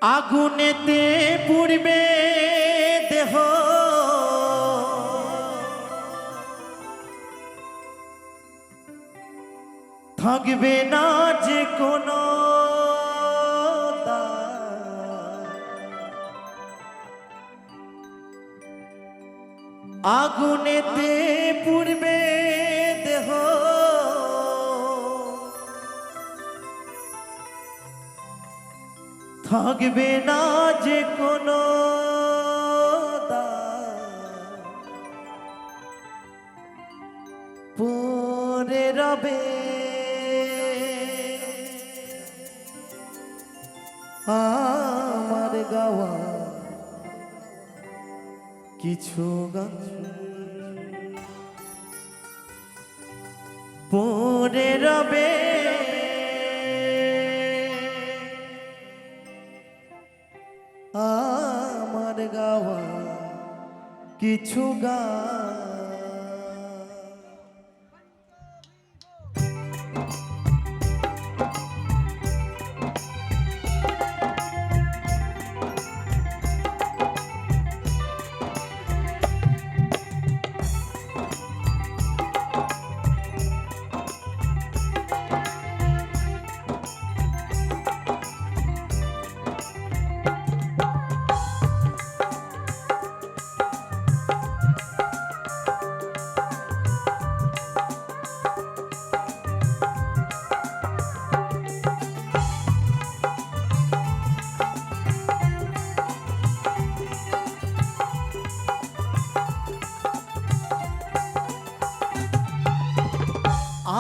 আগুনেতে পুড়বে দেহ, থাকবে না যে কোনো আগুনেতে পুড়বে দেহ, থাকবে না যে কোনো পরে রবে আমার গাওয়া কিছু গান, পরে রবে আমার গাওয়া কিছু গান।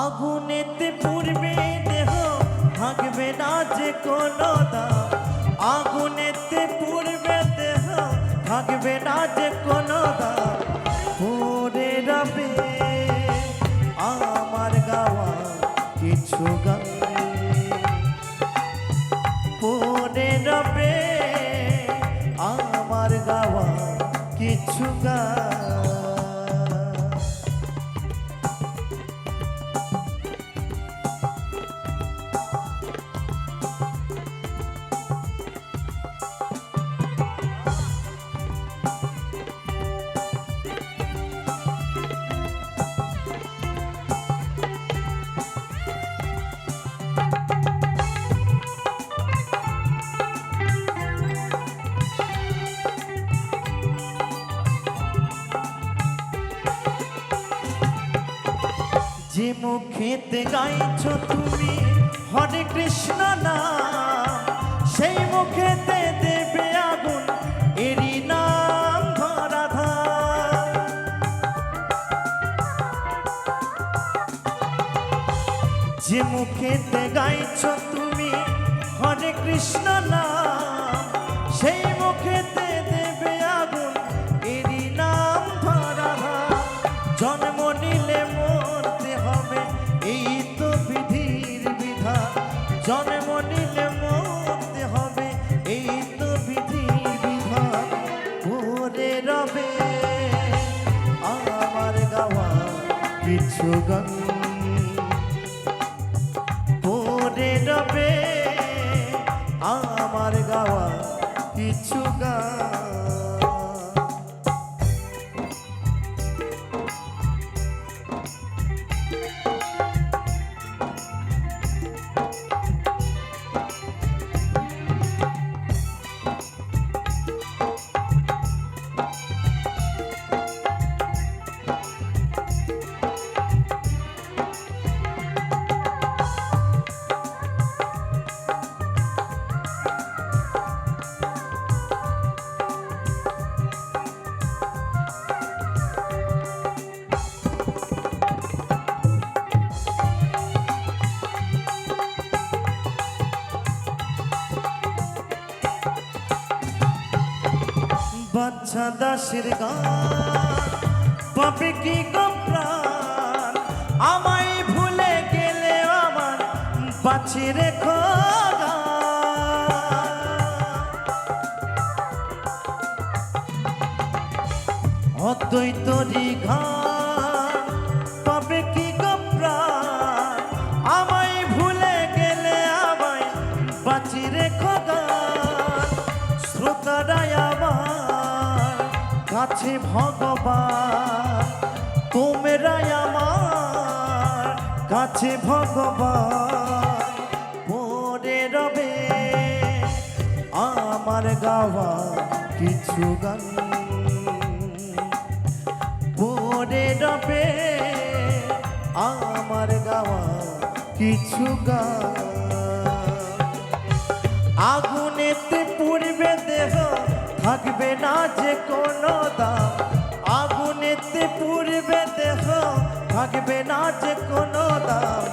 আগুনেতে পুড়বে দেহ, থাকবে না যে কোনো দাম। আগুনেতে পুড়বে দেহ, থাকবে না যে কোনো দাম। পড়ে রবে আমার গাওয়া কিছু গান, পড়ে রবে আমার গাওয়া কিছু গান। যে মুখেতে গাইছো তুমি হরে কৃষ্ণ নাম, সেই মুখেতে দেবে আগুন এরি নাম ধরাধার। যে মুখেতে গাইছো তুমি হরে কৃষ্ণ নাম, সেই মুখেতে দেবে আগুন এরি নাম ধরাধার। জন্ম নিলে মরতে হবে এই তো বিধির বিধান, জন্ম নিলে মরতে হবে এই তো বিধির বিধান। পরে রবে আমার গাওয়া কিছু গান, পরে রবে আমার গাওয়া কিছু গান। বাচ্চা দাসের গান পাবে কি গো প্রাণ, আমায় ভুলে গেলে আমার বাঁচি রেখো অদ্বৈতরি গান পাবে কি গো প্রাণ, আমায় ভুলে গেলে আমায় বাঁচি রেখো গান। আছে ভগবান, তোমরাই আমার কাছে ভগবান। পড়ে রবে আমার গাওয়া কিছু গান, পড়ে রবে আমার গাওয়া কিছু গান। আগুনেতে পুড়বে দেহ, থাকবে না যে কোনো দাম। আগুনেতে পুড়বে দেহ, থাকবে না যে কোনো দাম।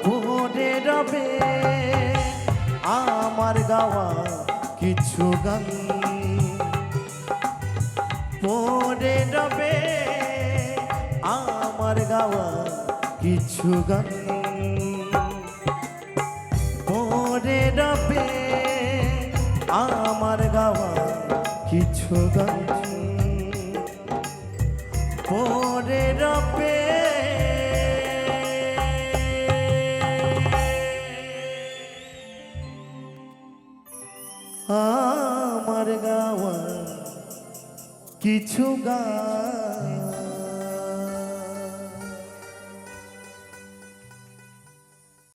পড়ে রবে আমার গাওয়া কিছু গান, পড়ে রবে আমার গাওয়া কিছু গান, পড়ে রবে আমার গাওয়া কিছু গান, পড়ে রবে আমার গাওয়া কিছু গান।